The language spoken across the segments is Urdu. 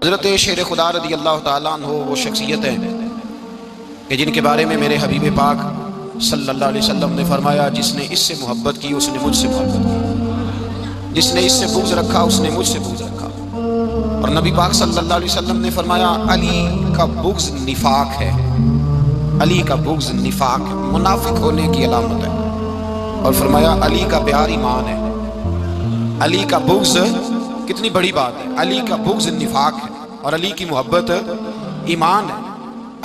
حضرت شیر خدا رضی اللہ تعالیٰ عنہ وہ شخصیت ہیں کہ جن کے بارے میں میرے حبیب پاک صلی اللہ علیہ وسلم نے فرمایا جس نے اس سے محبت کی اس نے مجھ سے محبت کی، جس نے اس سے بغض رکھا اس نے مجھ سے بغض رکھا۔ اور نبی پاک صلی اللہ علیہ وسلم نے فرمایا علی کا بغض نفاق ہے، علی کا بغض نفاق ہے، منافق ہونے کی علامت ہے۔ اور فرمایا علی کا پیار ایمان ہے، علی کا بغض کتنی بڑی بات ہے، علی کا بغض نفاق ہے اور علی کی محبت ایمان ہے،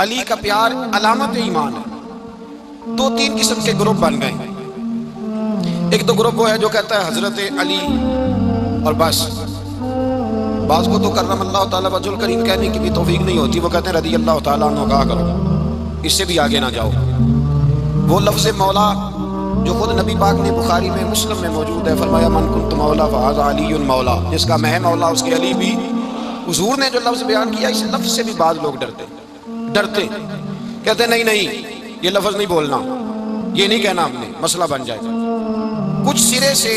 علی کا پیار علامت ایمان ہے۔ دو تین قسم کے گروپ بن گئے، ایک تو گروپ وہ ہے جو کہتا ہے حضرت علی اور بس، بعض کو تو کرم اللہ تعالیٰ وجہ الکریم کہنے کی بھی توفیق نہیں ہوتی، وہ کہتے ہیں رضی اللہ تعالیٰ عنہ کہا کرو، اس سے بھی آگے نہ جاؤ۔ وہ لفظ مولا جو خود نبی پاک نے بخاری میں مسلم میں موجود ہے، فرمایا من کنت مولا فہذا علی مولا، جس کا میں مولا اس کے علی بھی۔ حضور نے جو لفظ بیان کیا اس لفظ سے بھی بعض لوگ ڈرتے کہتے ہیں نہیں یہ لفظ نہیں بولنا، یہ نہیں کہنا، ہم نے مسئلہ بن جائے گا۔ کچھ سرے سے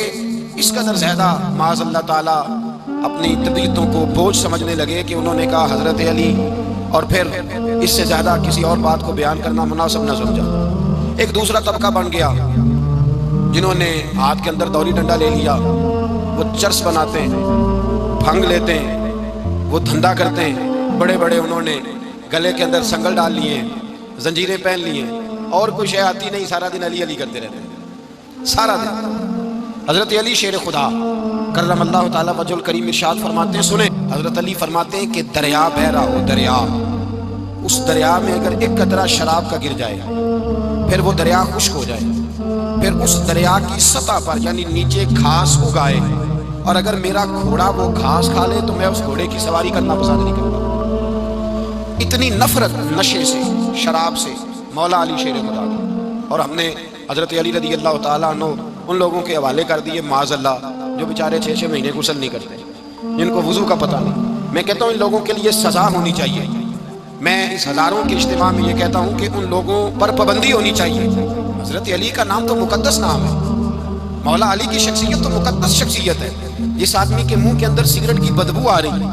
اس قدر زیادہ معاذ اللہ تعالیٰ اپنی طبیعتوں کو بوجھ سمجھنے لگے کہ انہوں نے کہا حضرت علی، اور پھر اس سے زیادہ کسی اور بات کو بیان کرنا مناسب نہ سمجھا۔ ایک دوسرا طبقہ بن گیا جنہوں نے ہاتھ کے اندر دوری ڈنڈا لے لیا، وہ چرس بناتے ہیں، بھنگ لیتے ہیں، وہ دھندا کرتے ہیں، بڑے بڑے انہوں نے گلے کے اندر سنگل ڈال لیے، زنجیریں پہن لیے، اور کوئی شے آتی نہیں، سارا دن علی علی کرتے رہتے ہیں سارا دن۔ حضرت علی شیر خدا کرم اللہ تعالیٰ وجہ الکریم ارشاد فرماتے ہیں، سنیں حضرت علی فرماتے ہیں کہ دریا بہ رہا ہو، دریا، اس دریا میں اگر ایک قطرہ شراب کا گر جائے پھر وہ دریا خشک ہو جائے، پھر اس دریا کی سطح پر یعنی نیچے گھاس اگائے، اور اگر میرا گھوڑا وہ گھاس کھا لے تو میں اس گھوڑے کی سواری کرنا پسند نہیں کرتا۔ اتنی نفرت نشے سے، شراب سے مولا علی شیر خدا کی۔ اور ہم نے حضرت علی رضی اللہ تعالیٰ عنہ ان لوگوں کے حوالے کر دیے معاذ اللہ جو بیچارے 6 مہینے غسل نہیں کرتے، جن کو وضو کا پتہ نہیں۔ میں کہتا ہوں ان لوگوں کے لیے سزا ہونی چاہیے۔ میں اس ہزاروں کے اجتماع میں یہ کہتا ہوں کہ ان لوگوں پر پابندی ہونی چاہیے۔ حضرت علی کا نام تو مقدس نام ہے، مولا علی کی شخصیت تو مقدس شخصیت ہے۔ جس آدمی کے منہ کے اندر سگریٹ کی بدبو آ رہی ہے،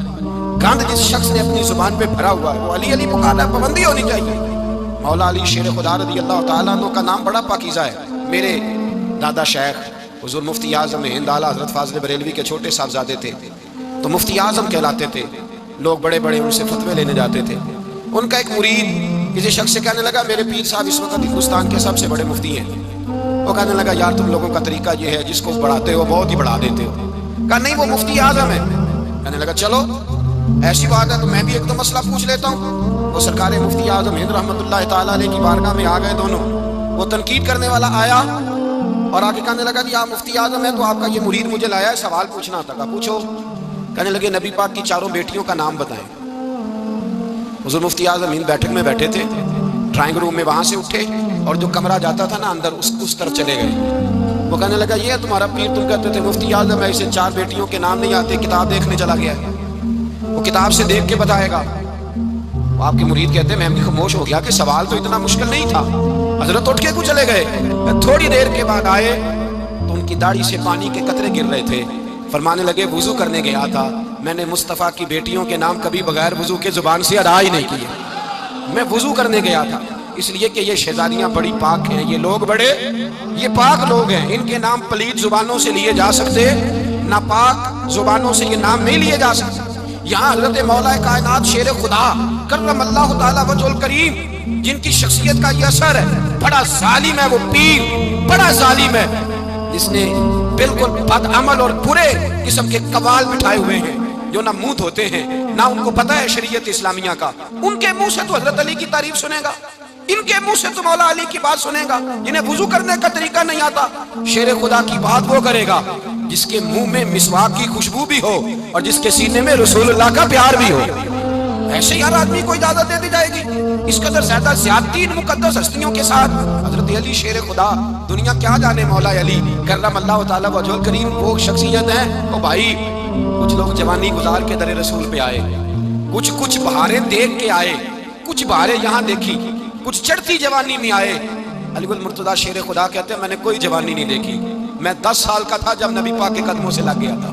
گند جس شخص نے اپنی زبان پہ بھرا ہوا ہے، وہ علی علی پکارا، پابندی ہونی چاہیے۔ مولا علی شیر خدا رضی اللہ تعالیٰ عنہ کا نام بڑا پاکیزہ ہے۔ میرے دادا شیخ حضور مفتی اعظم ہند اعلیٰ حضرت فاضل بریلوی کے چھوٹے صاحبزادے تھے، تو مفتی اعظم کہلاتے تھے، لوگ بڑے بڑے ان سے فتوے لینے جاتے تھے۔ ان کا ایک مرید کسی شخص سے کہنے لگا میرے پیر صاحب اس وقت ہندوستان کے سب سے بڑے مفتی ہیں۔ وہ کہنے لگا یار تم لوگوں کا طریقہ یہ ہے جس کو بڑھاتے ہو بہت ہی بڑھا دیتے ہو۔ کہا نہیں وہ مفتی اعظم ہے۔ کہنے لگا چلو ایسی بات ہے تو میں بھی ایک تو مسئلہ پوچھ لیتا ہوں۔ وہ سرکار مفتی اعظم ہند رحمۃ اللہ تعالیٰ علیہ کی بارگاہ میں آ گئے دونوں۔ وہ تنقید کرنے والا آیا اور آ کے کہنے لگا کہ آپ مفتی اعظم ہیں تو آپ کا یہ مرید مجھے لایا ہے، سوال پوچھنا تھا۔ کہا پوچھو۔ کہنے لگے نبی پاک کی 4 بیٹیوں کا نام بتائیں۔ حضور مفتی اعظم ہند بیٹھک میں بیٹھے تھے، ڈرائنگ روم میں وہاں سے اٹھے اور جو کمرہ جاتا تھا نا اندر اس طرف چلے گئے۔ وہ کہنے لگا یہ ہے تمہارا پیر، تم کہتے تھے مفتی اعظم ہے، اسے 4 بیٹیوں کے نام نہیں آتے، کتاب دیکھنے چلا گیا ہے، وہ کتاب سے دیکھ کے بتائے گا۔ آپ کے مرید کہتے ہیں میں بھی خاموش ہو گیا کہ سوال تو اتنا مشکل نہیں تھا۔ حضرت اٹھ کے کو چلے گئے، تھوڑی دیر کے بعد آئے تو ان کی داڑھی سے پانی کے قطرے گر رہے تھے۔ فرمانے لگے وضو کرنے گیا تھا، میں نے مصطفیٰ کی بیٹیوں کے نام کبھی بغیر وضو کے زبان سے ادا ہی نہیں کیے، میں وضو کرنے گیا تھا، اس لیے کہ یہ شہزادیاں بڑی پاک ہیں، یہ لوگ بڑے یہ پاک لوگ ہیں، ان کے نام پلید زبانوں سے لیے جا سکتے، ناپاک زبانوں سے یہ نام نہیں لیے جا سکتے۔ یہاں حضرت مولا کائنات شیر خدا کرم اللہ تعالیٰ وجہ الکریم جن کی شخصیت کا یہ اثر ہے، بڑا ظالم ہے وہ پیر، بڑا ظالم ہے جس نے بالکل بد عمل اور برے قسم کے قوال بٹھائے ہوئے ہیں، جو نہ منہ دھوتے ہیں نہ ان کو پتہ ہے شریعت اسلامیہ کا۔ ان کے منہ سے تو حضرت علی کی تعریف سنے گا، ان کے منہ سے تو مولا علی کی بات سنے گا، جنہیں وضو کرنے کا طریقہ نہیں آتا۔ شیر خدا کی بات وہ کرے گا جس کے منہ میں مسواک کی خوشبو بھی ہو اور جس کے سینے میں رسول اللہ کا پیار بھی ہو۔ ایسے ہی ہر آدمی کو اجازت دے دی جائے گی؟ اس قدر زیادہ زیادتی ان مقدس ہستیوں کے ساتھ حضرت علی شیر خدا، دنیا کیا جانے مولا علی کرم اللہ تعالیٰ وجہ الکریم وہ شخصیت ہے۔ او بھائی کچھ لوگ جوانی گزار کے در رسول پہ آئے، کچھ بہاریں دیکھ کے آئے، کچھ بہاریں یہاں دیکھی، کچھ چڑھتی جوانی میں آئے۔ علی گل مرتضیٰ شیر خدا کہتے ہیں میں نے کوئی جوانی نہیں دیکھی، میں 10 سال کا تھا جب نبی پاک کے قدموں سے لگ گیا تھا،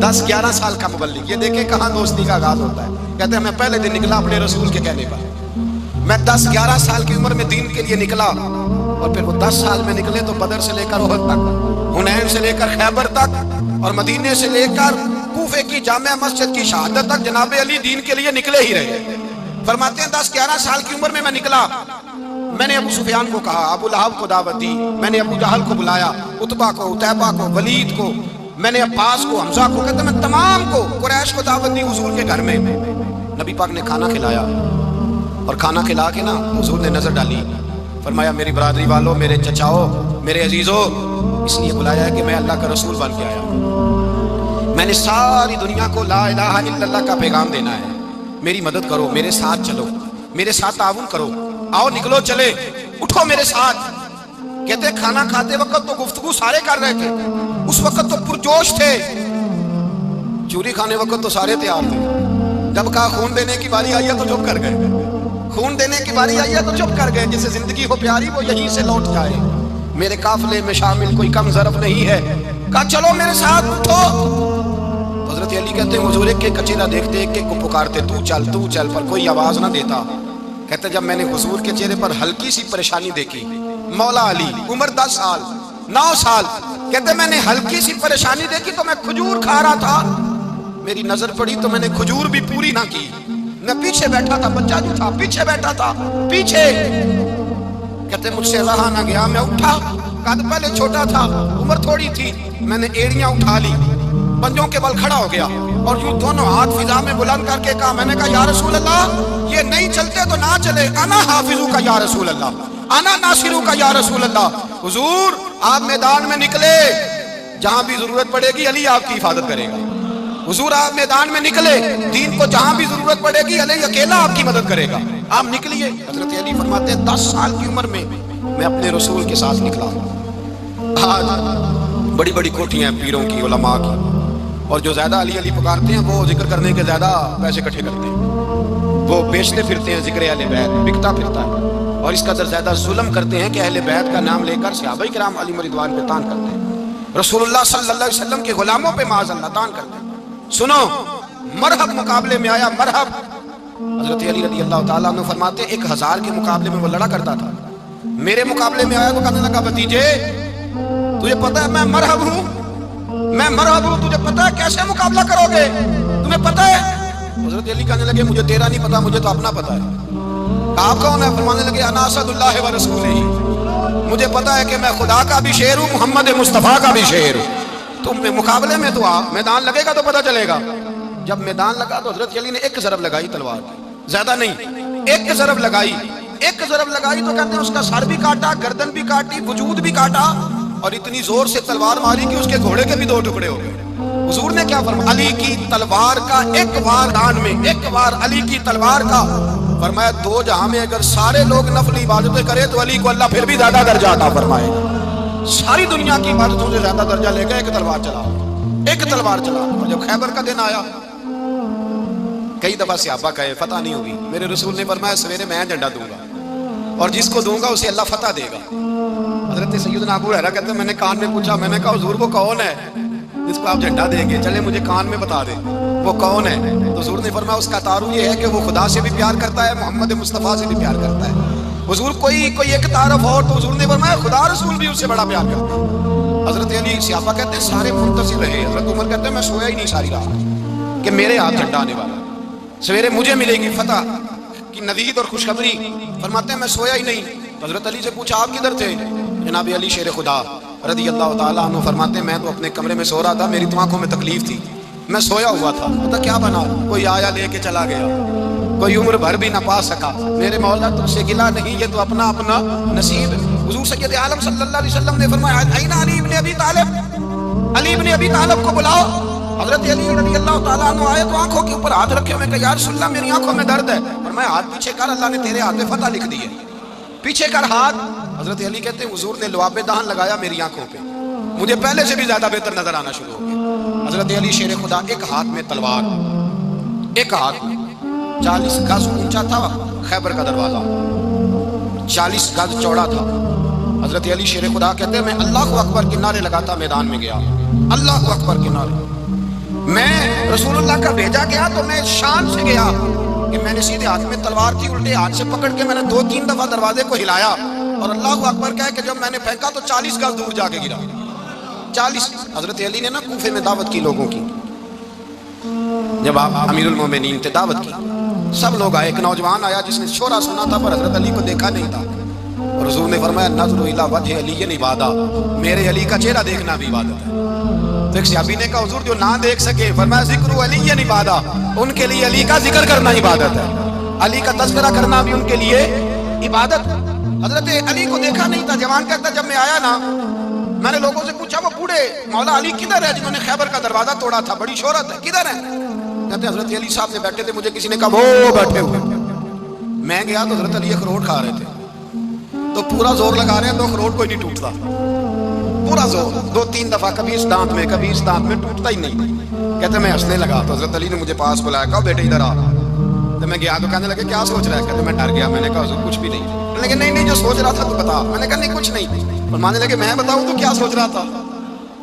10-11 سال کا مبلغ، یہ دیکھیں کہاں دوستی کا آغاز ہوتا ہے. کہتے ہیں میں پہلے دن نکلا اپنے رسول کے کہنے پر. میں 10-11 سال کی عمر میں دین کے لیے نکلا، اور پھر وہ 10 سال میں نکلے تو بدر سے لے کر احد تک، حنین سے لے کر خیبر تک، اور مدینے سے لے کر کوفے کی جامع مسجد کی شہادت تک جناب علی دین کے لیے نکلے ہی رہے. فرماتے ہیں 10-11 سال کی عمر میں نکلا. میں نے ابو سفیان کو کہا، ابو لہب کو دعوت دی، میں نے ابو جہل کو بلایا، عتبہ کو، عتیبہ کو، ولید کو، میں نے عباس کو، حمزہ کو، کہتے میں تمام کو، قریش کو دعوت دی حضور کے گھر میں. نبی پاک نے کھانا کھلایا، اور کھانا کھلا کے نا حضور نے نظر ڈالی، فرمایا میری برادری والوں، میرے چچاؤ، میرے عزیزوں، اس لیے بلایا ہے کہ میں اللہ کا رسول بن کے آیا ہوں. میں نے ساری دنیا کو لا الہ الا اللہ کا پیغام دینا ہے. میری مدد کرو، میرے ساتھ چلو، میرے ساتھ تعاون کرو، آؤ نکلو چلے، اٹھو میرے ساتھ. کہتے کھانا کھاتے وقت تو گفتگو سارے کر رہے تھے، اس وقت تو پرجوش تھے. چوری کھانے وقت تو سارے تیار تھے، جب کہا خون دینے کی باری آئی ہے تو چپ کر گئے. خون دینے کی باری آئی ہے تو چپ کر گئے. جسے زندگی ہو پیاری وہ یہیں سے لوٹ جائے. میرے قافلے میں شامل کوئی کم ظرف نہیں ہے. کہا چلو میرے ساتھ اٹھو. حضرت علی کہتے ہیں حضور ایک ایک چہرہ دیکھتے، ایک ایک کو پکارتے، تو چل، پر کوئی آواز نہ دیتا. کہتے جب میں نے حضور کے چہرے پر ہلکی سی پریشانی دیکھی، مولا علی عمر 10 سال 9 سال، کہتے میں نے ہلکی سی پریشانی دیکھی تو میں کھجور کھا رہا تھا، میری نظر پڑی تو میں نے کھجور بھی پوری نہ کی. میں پیچھے بیٹھا تھا، بچہ جو تھا پیچھے بیٹھا تھا، پیچھے. کہتے مجھ سے رہا نہ گیا، میں اٹھا. قد پہلے چھوٹا تھا، عمر تھوڑی تھی، میں نے ایڑیاں اٹھا لی، پنجوں کے بل کھڑا ہو گیا، اور یوں دونوں ہاتھ فضا میں بلند کر کے کہا، میں نے کہا یا رسول اللہ یہ نہیں چلتے تو نہ چلے، انا حافظو کا یا رسول اللہ، انا ناصرو کا یا رسول اللہ. حضور آپ میدان میں نکلے، جہاں بھی ضرورت پڑے گی علی آپ کی حفاظت کرے گا. حضور آپ میدان میں نکلے، دین کو جہاں بھی ضرورت پڑے گی علی اکیلا آپ کی مدد کرے گا، آپ نکلیے. حضرت علی فرماتے ہیں 10 سال کی عمر میں میں اپنے رسول کے ساتھ نکلا. آج بڑی بڑی کوٹیاں ہیں پیروں کی، علماء کی، اور جو زیادہ علی علی پکارتے ہیں وہ ذکر کرنے کے زیادہ پیسے اکٹھے کرتے ہیں، وہ بیچتے پھرتے ہیں ذکر اہل بیت، بکتا پھرتا ہے، اور اس قدر زیادہ ظلم کرتے ہیں کہ اہل بیت کا نام لے کر صحابہ کرام علی رضوان پہ تان کرتے ہیں، رسول اللہ صلی اللہ علیہ وسلم کے غلاموں پہ معاذ اللہ تان کرتے ہیں. سنو مرحب مقابلے میں آیا، مرحب. حضرت علی رضی اللہ تعالیٰ عنہ فرماتے 1000 کے مقابلے میں وہ لڑا کرتا تھا، میرے مقابلے میں آیا تو کہنے لگا بھتیجے تجھے پتا ہے میں مرحب ہوں، میں مرحب ہوں، تجھے پتا ہے کیسے مقابلہ کرو گے، تمہیں پتا ہے؟ حضرت علی کہنے لگے مجھے تیرا نہیں پتا، مجھے تو اپنا پتا ہے. آپ کون ہے؟ فرمانے لگے انا اسد اللہ و رسولہ، مجھے پتا ہے کہ میں خدا کا بھی شیر ہوں، محمد مصطفیٰ کا بھی شیر ہوں. تم مقابلے میں تو آ، میدان لگے گا تو پتہ چلے گا. جب میدان لگا تو حضرت علی نے ایک ضرب لگائی تلوار، زیادہ نہیں، ایک ضرب لگائی. ایک ضرب لگائی تو کہتے ہیں اس کا سر بھی کاٹا، گردن بھی کاٹی، وجود بھی کاٹا، اور اتنی زور سے تلوار ماری کہ اس کے گھوڑے کے بھی 2 ٹکڑے ہو گئے. حضور نے کیا فرمایا؟ علی کی تلوار کا ایک وار دان میں، ایک وار علی کی تلوار کا، فرمایا 2 جہاں میں اگر سارے لوگ نفل عبادتیں کرے تو علی کو اللہ پھر بھی زیادہ درجہ عطا فرمائے گا. ساری دنیا کی عبادتوں سے زیادہ درجہ لے گا ایک تلوار چلا، ایک تلوار چلا. اور جب خیبر کا دن آیا، کئی دفعہ صحابہ کہے فتح نہیں ہوگی، میرے رسول نے فرمایا سویرے میں جھنڈا دوں گا، اور جس کو دوں گا اسے اللہ فتح دے گا. حضرت سیدنا ابو ہریرہ کہتے ہیں میں نے کان میں پوچھا، میں نے کہا حضور وہ کون ہے جس کو آپ جھنڈا دیں گے؟ چلے مجھے کان میں بتا دیں وہ کون ہے. تو حضور نے فرمایا اس کا تعارف یہ ہے کہ وہ خدا سے بھی پیار کرتا ہے، محمد مصطفیٰ سے بھی پیار کرتا ہے. حضور کوئی ایک تعارف اور، تو حضور نے فرمایا خدا رسول بھی اس سے بڑا پیار کرتا ہے. حضرت علی صحابہ کہتے ہیں سارے منتظر رہے. حضرت عمر کہتے ہیں میں سویا ہی نہیں ساری رات کہ میرے ہاتھ جھنڈا آنے والا، سویرے مجھے ملے گی فتح کی نوید اور خوشخبری. فرماتے ہیں میں سویا ہی نہیں. حضرت علی سے پوچھا آپ کدھر تھے؟ جناب علی شیر خدا رضی اللہ تعالیٰ عنہ فرماتے ہیں میں تو اپنے کمرے میں سو رہا تھا، میری تو آنکھوں میں تکلیف تھی، میں سویا ہوا تھا. پتہ کیا بنا؟ کوئی آیا لے کے چلا گیا، کوئی عمر بھر بھی نہ پا سکا. میرے مولا تم سے گلا نہیں، یہ تو اپنا اپنا نصیب. حضور سید عالم صلی اللہ علیہ وسلم نے فرمایا این علی ابن ابی طالب، علی ابن ابی طالب کو بلاؤ. حضرت علی رضی اللہ تعالیٰ عنہ آئے تو آنکھوں کے اوپر ہاتھ رکھے ہوئے کہ یا رسول اللہ میری آنکھوں میں درد ہے. فرمایا ہاتھ پیچھے کر، اللہ نے تیرے ہاتھ میں فتح لکھ دی ہے، پیچھے کر ہاتھ. حضرت علی کہتے ہیں حضور نے لعاب دہن لگایا میری آنکھوں پہ، مجھے پہلے سے بھی زیادہ بہتر نظر آنا شروع ہو گیا. حضرت علی شیر خدا ایک ہاتھ میں تلوار، ایک ہاتھ میں 40 گز اونچا تھا خیبر کا دروازہ، 40 گز چوڑا تھا. حضرت علی شیر خدا کہتے ہیں میں اللہ اکبر کے نعرے لگاتا میدان میں گیا، اللہ اکبر کے نعرے. میں رسول اللہ کا بھیجا گیا تو میں شان سے گیا کہ میں نے سیدھے ہاتھ میں تلوار تھی، الٹے ہاتھ سے پکڑ کے میں نے 2-3 دفعہ دروازے کو ہلایا اور اللہ اکبر کہہ کہ جب میں نے پھینکا تو 40 گز دور جا کے گرا۔ 40۔ حضرت علی نے نا کوفے میں دعوت کی لوگوں کی، جب آپ امیر المومنین تھے دعوت کی، سب لوگ آئے۔ ایک نوجوان آیا جس نے شورا سنا تھا پر حضرت علی کو دیکھا نہیں تھا، اور حضور نے فرمایا نظر الی وجہ علی عبادہ، میرے علی کا چہرہ دیکھنا بھی عبادت ہے۔ تو ایک صحابی نے کہا حضور جو نہ دیکھ سکے، فرمایا ذکر علی عبادہ، ان کے لیے علی کا ذکر کرنا عبادت ہے، علی کا تذکرہ کرنا بھی ان کے لیے عبادت ہے۔ حضرت علی کو دیکھا نہیں تھا۔ جوان کہتا جب میں آیا نا، میں نے لوگوں سے پوچھا وہ بوڑھے مولا علی کدھر ہے جنہوں نے خیبر کا دروازہ توڑا تھا، بڑی شہرت ہے، کدھر ہے؟ کہتے ہیں حضرت علی صاحب سے بیٹھے تھے، مجھے کسی نے کہا وہ بیٹھے ہوئے۔ میں گیا تو حضرت علی اخروٹ کھا رہے تھے، تو پورا زور لگا رہے ہیں تو اخروٹ کوئی نہیں ٹوٹتا، پورا زور 2-3 دفعہ، کبھی اس دانت میں کبھی اس دانت میں، ٹوٹتا ہی نہیں۔ کہتے میں ہنسنے لگا تو حضرت علی نے مجھے پاس بلایا، کہا بیٹے ادھر آ۔ تو میں گیا تو کہنے لگے کیا سوچ رہا ہے؟ کہتے میں ڈر گیا، میں نے کہا حضور کچھ بھی نہیں۔ لیکن نہیں جو سوچ رہا تھا تو بتا۔ میں نے کہا نہیں کچھ نہیں۔ فرمانے لگے میں بتاؤں تو کیا سوچ رہا تھا؟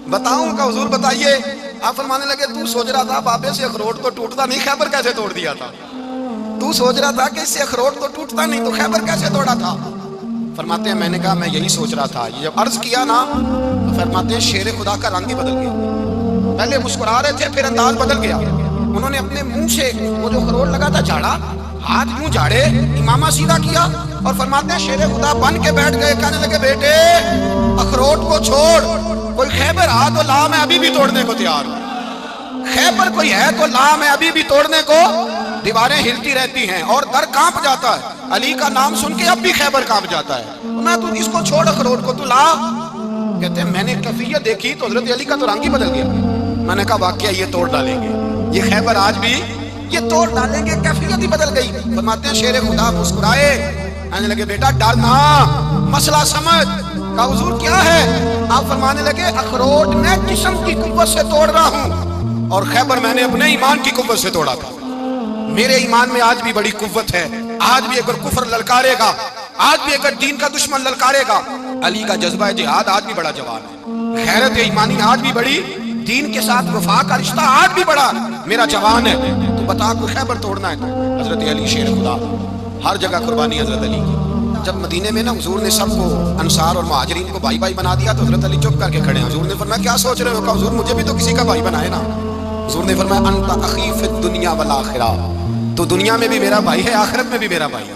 بتاؤں؟ کہ حضور بتائیے۔ آپ فرمانے لگے تو سوچ رہا تھا بابے سے اخروٹ تو ٹوٹتا نہیں، خیبر کیسے توڑ دیا تھا؟ تو سوچ رہا تھا کہ اس سے اخروٹ تو ٹوٹتا نہیں تو خیبر کیسے توڑا تھا؟ فرماتے ہیں میں نے کہا میں یہی سوچ رہا تھا۔ یہ جب عرض کیا نا تو فرماتے ہیں شیر خدا کا رنگ ہی بدل گیا، پہلے مسکرا رہے تھے پھر انداز بدل گیا۔ انہوں نے اپنے منہ سے وہ جو اخروٹ لگا تھا جھاڑا، ہاتھ یوں جھاڑے، امامہ سیدھا کیا اور فرماتے ہیں شیر خدا بن کے بیٹھ گئے۔ کہنے لگے بیٹے اخروٹ کو چھوڑ، کوئی خیبر آ تو لا، میں ابھی بھی توڑنے کو تیار ہوں۔ خیبر کوئی ہے تو لا، میں ابھی بھی توڑنے کو۔ دیواریں ہلتی رہتی ہیں اور در کانپ جاتا ہے، علی کا نام سن کے اب بھی خیبر کانپ جاتا ہے۔ میں تو اس کو چھوڑ اخروٹ کو تو لا۔ کہتے ہیں میں نے کیفیت دیکھی تو حضرت علی کا تو رنگ ہی بدل گیا۔ میں نے کہا واقعہ یہ توڑ ڈالیں گے، یہ خیبر آج بھی یہ توڑ ڈالیں گے، کیفیت ہی بدل گئی۔ فرماتے ہیں شیر خدا مسکرائے، کہنے لگے بیٹا ڈالنا، مسئلہ سمجھ۔ کہا حضور کیا ہے؟ آپ فرمانے لگے اخروٹ میں جسم کی قوت سے توڑ رہا ہوں اور خیبر میں نے اپنے ایمان کی قوت سے توڑا تھا۔ میرے ایمان میں آج بھی بڑی قوت ہے، آج بھی اگر کفر للکارے گا، آج بھی اگر دین کا دشمن للکارے گا، علی کا جذبہ جہاد آج بھی بڑا جوان ہے، غیرت ایمانی آج بھی بڑی، دین کے ساتھ وفا کا رشتہ آج بھی بڑا میرا جوان ہے۔ تو بتا کوئی خیبر توڑنا ہے تو حضرت علی شیر خدا، ہر جگہ قربانی حضرت علی کی۔ جب مدینے میں نا حضور نے سب کو انصار اور مہاجرین کو بھائی بھائی بنا دیا تو حضرت علی چپ کر کے کھڑے ہیں۔ حضور نے فرمایا کیا سوچ رہے ہو؟ کہا حضور مجھے بھی تو کسی کا بھائی بنائے نا۔ حضور نے فرمایا انت اخی فی الدنیا والآخرہ، تو دنیا میں بھی میرا بھائی ہے، آخرت میں بھی میرا بھائی ہے۔